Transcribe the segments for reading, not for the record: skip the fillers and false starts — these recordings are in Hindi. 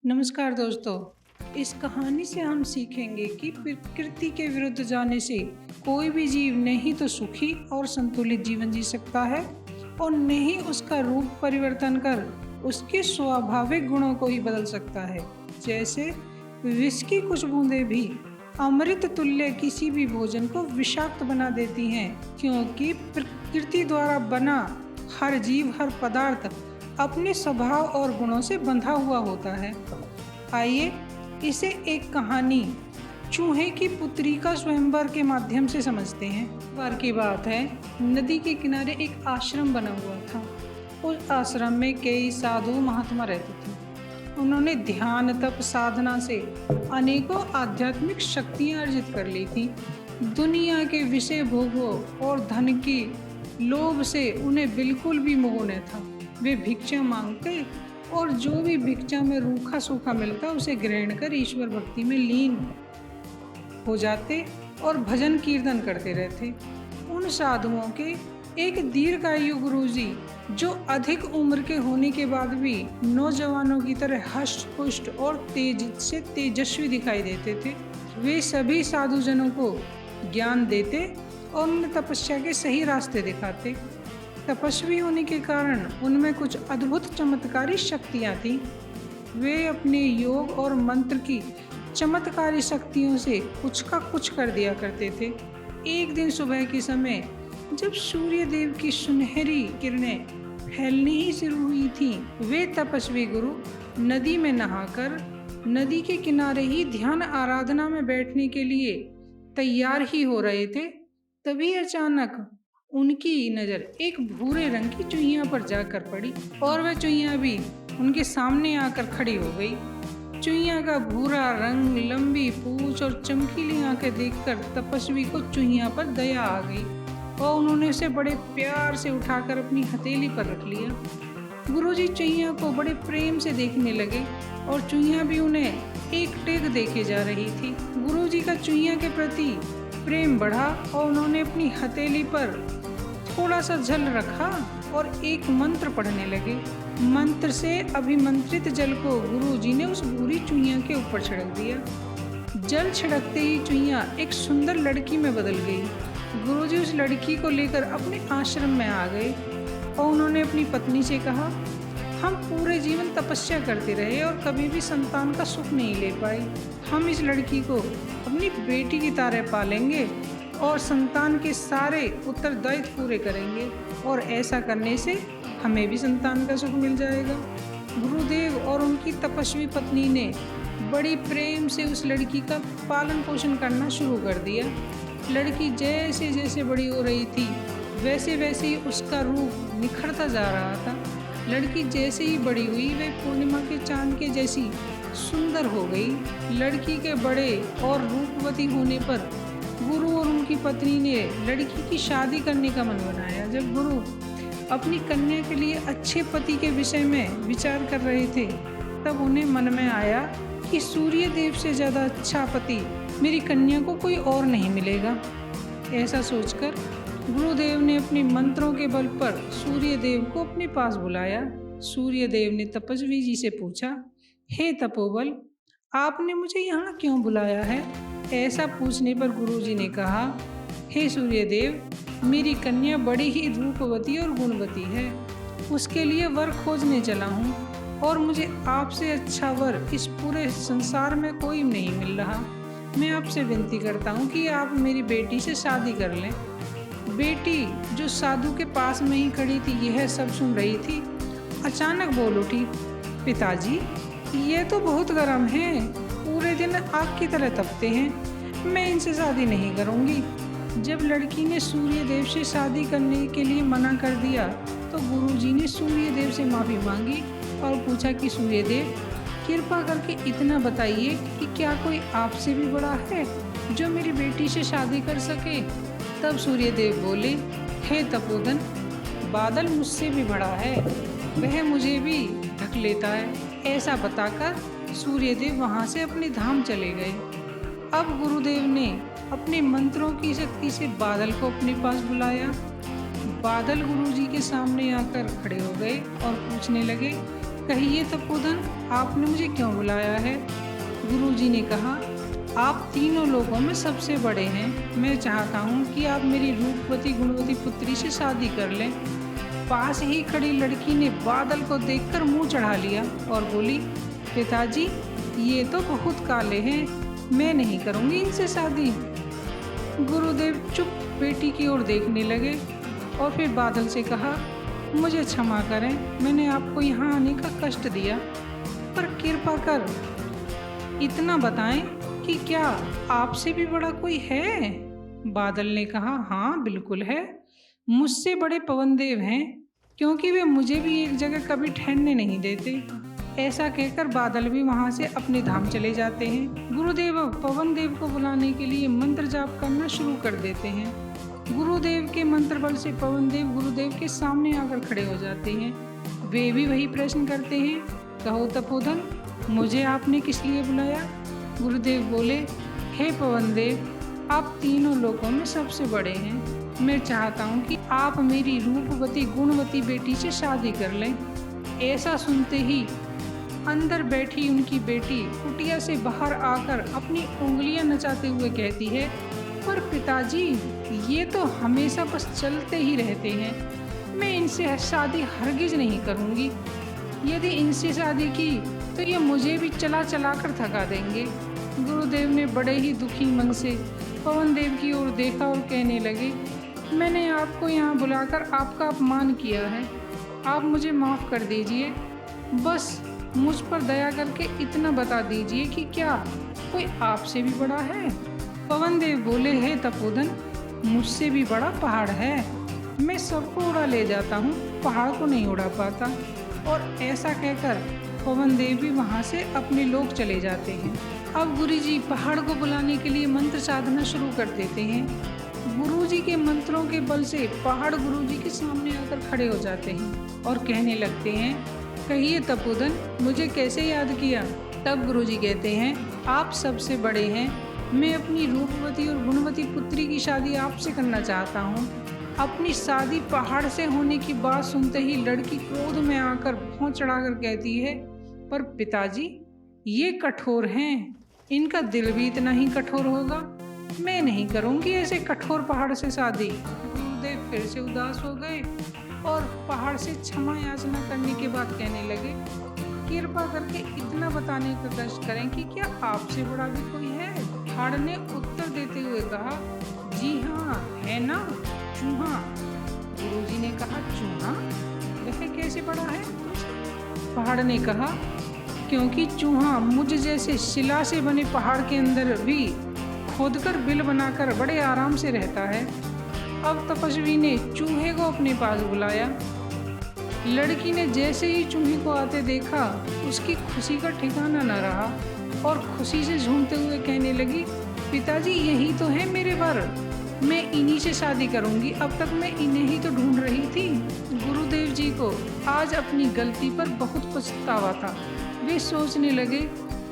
नमस्कार दोस्तों। इस कहानी से हम सीखेंगे कि प्रकृति के विरुद्ध जाने से कोई भी जीव नहीं तो सुखी और संतुलित जीवन जी सकता है और नहीं उसका रूप परिवर्तन कर उसके स्वाभाविक गुणों को ही बदल सकता है। जैसे विष की कुछ बूंदें भी अमृत तुल्य किसी भी भोजन को विषाक्त बना देती हैं, क्योंकि प्रकृति द्वारा बना हर जीव, हर पदार्थ अपने स्वभाव और गुणों से बंधा हुआ होता है। आइए इसे एक कहानी चूहे की पुत्री का स्वयंवर के माध्यम से समझते हैं। बार की बात है, नदी के किनारे एक आश्रम बना हुआ था। उस आश्रम में कई साधु महात्मा रहते थे। उन्होंने ध्यान तप साधना से अनेकों आध्यात्मिक शक्तियां अर्जित कर ली थी। दुनिया के विषय भोगों और धन की लोभ से उन्हें बिल्कुल भी मोह न था। वे भिक्षा मांगते और जो भी भिक्षा में रूखा सूखा मिलता उसे ग्रहण कर ईश्वर भक्ति में लीन हो जाते और भजन कीर्तन करते रहते। उन साधुओं के एक दीर्घायु गुरुजी, जो अधिक उम्र के होने के बाद भी नौजवानों की तरह हष्ट पुष्ट और तेज से तेजस्वी दिखाई देते थे, वे सभी साधुजनों को ज्ञान देते और उन्हें तपस्या के सही रास्ते दिखाते। तपस्वी होने के कारण उनमें कुछ अद्भुत चमत्कारी शक्तियाँ थीं। वे अपने योग और मंत्र की चमत्कारी शक्तियों से कुछ का कुछ कर दिया करते थे। एक दिन सुबह के समय जब सूर्य देव की सुनहरी किरणें फैलनी ही शुरू हुई थीं, वे तपस्वी गुरु नदी में नहाकर नदी के किनारे ही ध्यान आराधना में बैठने के लिए तैयार ही हो रहे थे। तभी अचानक उनकी नज़र एक भूरे रंग की चुहिया पर जाकर पड़ी और वह चुहिया भी उनके सामने आकर खड़ी हो गई। चुहिया का भूरा रंग, लंबी पूंछ और चमकीली आंखें देखकर तपस्वी को चुहिया पर दया आ गई और उन्होंने उसे बड़े प्यार से उठाकर अपनी हथेली पर रख लिया। गुरुजी चुहिया को बड़े प्रेम से देखने लगे और चुहिया भी उन्हें एकटेक देखे जा रही थी। गुरुजी का चुहिया के प्रति प्रेम बढ़ा और उन्होंने अपनी हथेली पर थोड़ा सा जल रखा और एक मंत्र पढ़ने लगे। मंत्र से अभिमंत्रित जल को गुरुजी ने उस भूरी चुहिया के ऊपर छिड़क दिया। जल छिड़कते ही चुहिया एक सुंदर लड़की में बदल गई। गुरुजी उस लड़की को लेकर अपने आश्रम में आ गए और उन्होंने अपनी पत्नी से कहा, हम पूरे जीवन तपस्या करते रहे और कभी भी संतान का सुख नहीं ले पाए। हम इस लड़की को अपनी बेटी की तरह पालेंगे और संतान के सारे उत्तरदायित्व पूरे करेंगे और ऐसा करने से हमें भी संतान का सुख मिल जाएगा। गुरुदेव और उनकी तपस्वी पत्नी ने बड़ी प्रेम से उस लड़की का पालन पोषण करना शुरू कर दिया। लड़की जैसे जैसे बड़ी हो रही थी वैसे वैसे ही उसका रूप निखरता जा रहा था। लड़की जैसे ही बड़ी हुई वह पूर्णिमा के चांद के जैसी सुंदर हो गई। लड़की के बड़े और रूपवती होने पर गुरु और उनकी पत्नी ने लड़की की शादी करने का मन बनाया। जब गुरु अपनी कन्या के लिए अच्छे पति के विषय में विचार कर रहे थे, तब उन्हें मन में आया कि सूर्य देव से ज़्यादा अच्छा पति मेरी कन्या को कोई और नहीं मिलेगा। ऐसा सोचकर गुरुदेव ने अपने मंत्रों के बल पर सूर्य देव को अपने पास बुलाया। सूर्य देव ने तपस्वी जी से पूछा, हे तपोबल, आपने मुझे यहाँ क्यों बुलाया है? ऐसा पूछने पर गुरुजी ने कहा, हे सूर्यदेव, मेरी कन्या बड़ी ही रूपवती और गुणवती है। उसके लिए वर खोजने चला हूँ और मुझे आपसे अच्छा वर इस पूरे संसार में कोई नहीं मिल रहा। मैं आपसे विनती करता हूँ कि आप मेरी बेटी से शादी कर लें। बेटी, जो साधु के पास में ही खड़ी थी, यह सब सुन रही थी। अचानक बोल उठी, पिताजी, ये तो बहुत गर्म है, पूरे दिन आग की तरह तपते हैं, मैं इनसे शादी नहीं करूँगी। जब लड़की ने सूर्य देव से शादी करने के लिए मना कर दिया तो गुरुजी ने सूर्य देव से माफ़ी मांगी और पूछा कि सूर्य देव, कृपा करके इतना बताइए कि क्या कोई आपसे भी बड़ा है जो मेरी बेटी से शादी कर सके? तब सूर्य देव बोले, हे तपोधन, बादल मुझसे भी बड़ा है, वह मुझे भी ढक लेता है। ऐसा बताकर सूर्यदेव वहाँ से अपने धाम चले गए। अब गुरुदेव ने अपने मंत्रों की शक्ति से बादल को अपने पास बुलाया। बादल गुरुजी के सामने आकर खड़े हो गए और पूछने लगे, कहिए तपोधन, आपने मुझे क्यों बुलाया है? गुरुजी ने कहा, आप तीनों लोगों में सबसे बड़े हैं। मैं चाहता हूँ कि आप मेरी रूपवती गुणवती पुत्री से शादी कर लें। पास ही खड़ी लड़की ने बादल को देखकर मुंह चढ़ा लिया और बोली, पिताजी ये तो बहुत काले हैं, मैं नहीं करूँगी इनसे शादी। गुरुदेव चुप बेटी की ओर देखने लगे और फिर बादल से कहा, मुझे क्षमा करें, मैंने आपको यहाँ आने का कष्ट दिया, पर कृपा कर इतना बताएं कि क्या आपसे भी बड़ा कोई है? बादल ने कहा, हाँ बिल्कुल है, मुझसे बड़े पवनदेव हैं, क्योंकि वे मुझे भी एक जगह कभी ठहरने नहीं देते। ऐसा कहकर बादल भी वहां से अपने धाम चले जाते हैं। गुरुदेव अब पवनदेव को बुलाने के लिए मंत्र जाप करना शुरू कर देते हैं। गुरुदेव के मंत्र बल से पवनदेव गुरुदेव के सामने आकर खड़े हो जाते हैं। वे भी वही प्रश्न करते हैं, कहो तपोधन, मुझे आपने किस लिए बुलाया? गुरुदेव बोले, हे पवनदेव, आप तीनों लोगों में सबसे बड़े हैं। मैं चाहता हूँ कि आप मेरी रूपवती गुणवती बेटी से शादी कर लें। ऐसा सुनते ही अंदर बैठी उनकी बेटी कुटिया से बाहर आकर अपनी उंगलियां नचाते हुए कहती है, पर पिताजी ये तो हमेशा बस चलते ही रहते हैं, मैं इनसे शादी हरगिज नहीं करूँगी। यदि इनसे शादी की तो ये मुझे भी चला चला कर थका देंगे। गुरुदेव ने बड़े ही दुखी मन से पवनदेव की ओर देखा और कहने लगे, मैंने आपको यहाँ बुलाकर आपका अपमान किया है, आप मुझे माफ़ कर दीजिए। बस मुझ पर दया करके इतना बता दीजिए कि क्या कोई आपसे भी बड़ा है? पवनदेव बोले, हे तपोधन, मुझसे भी बड़ा पहाड़ है, मैं सबको उड़ा ले जाता हूँ, पहाड़ को नहीं उड़ा पाता। और ऐसा कहकर पवनदेव भी वहाँ से अपने लोक चले जाते हैं। अब गुरुजी पहाड़ को बुलाने के लिए मंत्र साधना शुरू कर देते हैं। गुरुजी के मंत्रों के बल से पहाड़ गुरुजी के सामने आकर खड़े हो जाते हैं और कहने लगते हैं, कहिए तपोधन, मुझे कैसे याद किया? तब गुरुजी कहते हैं, आप सबसे बड़े हैं, मैं अपनी रूपवती और गुणवती पुत्री की शादी आपसे करना चाहता हूँ। अपनी शादी पहाड़ से होने की बात सुनते ही लड़की क्रोध में आकर भौं चढ़ाकर कहती है, पर पिताजी ये कठोर हैं, इनका दिल भी इतना ही कठोर होगा, मैं नहीं करूँगी ऐसे कठोर पहाड़ से शादी। गुरुदेव फिर से उदास हो गए और पहाड़ से क्षमा याचना करने के बाद कहने लगे, कृपा करके इतना बताने का कष्ट करें कि क्या आपसे बड़ा भी कोई है? पहाड़ ने उत्तर देते हुए कहा, जी हाँ है ना, चूहा। गुरुजी ने कहा, चूहा? वह कैसे बड़ा है? पहाड़ ने कहा, क्योंकि चूहा मुझ जैसे शिला से बने पहाड़ के अंदर भी खोदकर बिल बनाकर बड़े आराम से रहता है। अब तपस्वी ने चूहे को अपने पास बुलाया। लड़की ने जैसे ही चूहे को आते देखा, उसकी खुशी का ठिकाना न रहा और खुशी से झूमते हुए कहने लगी, पिताजी यही तो है मेरे वर, मैं इन्हीं से शादी करूंगी, अब तक मैं इन्हें ही तो ढूंढ रही थी। गुरुदेव जी को आज अपनी गलती पर बहुत पछतावा था। वे सोचने लगे,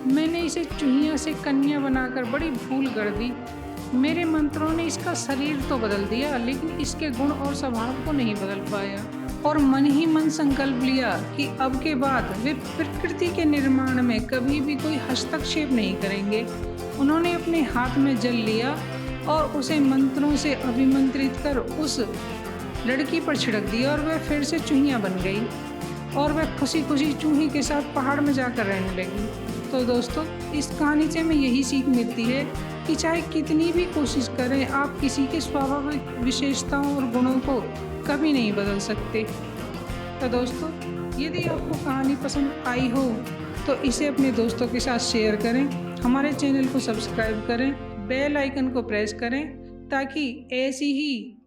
मैंने इसे चूहिया से कन्या बनाकर बड़ी भूल कर दी। मेरे मंत्रों ने इसका शरीर तो बदल दिया, लेकिन इसके गुण और स्वभाव को नहीं बदल पाया। और मन ही मन संकल्प लिया कि अब के बाद वे प्रकृति के निर्माण में कभी भी कोई हस्तक्षेप नहीं करेंगे। उन्होंने अपने हाथ में जल लिया और उसे मंत्रों से अभिमंत्रित कर उस लड़की पर छिड़क दिया और वह फिर से चूहिया बन गई और वह खुशी खुशी चूही के साथ पहाड़ में जाकर रहने लगी। तो दोस्तों, इस कहानी से हमें यही सीख मिलती है कि चाहे कितनी भी कोशिश करें, आप किसी के स्वाभाविक विशेषताओं और गुणों को कभी नहीं बदल सकते। तो दोस्तों, यदि आपको कहानी पसंद आई हो तो इसे अपने दोस्तों के साथ शेयर करें, हमारे चैनल को सब्सक्राइब करें, बेल आइकन को प्रेस करें ताकि ऐसी ही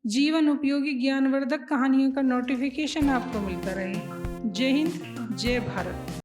जीवन उपयोगी ज्ञानवर्धक कहानियों का नोटिफिकेशन आपको मिलता रहे। जय हिंद, जय भारत।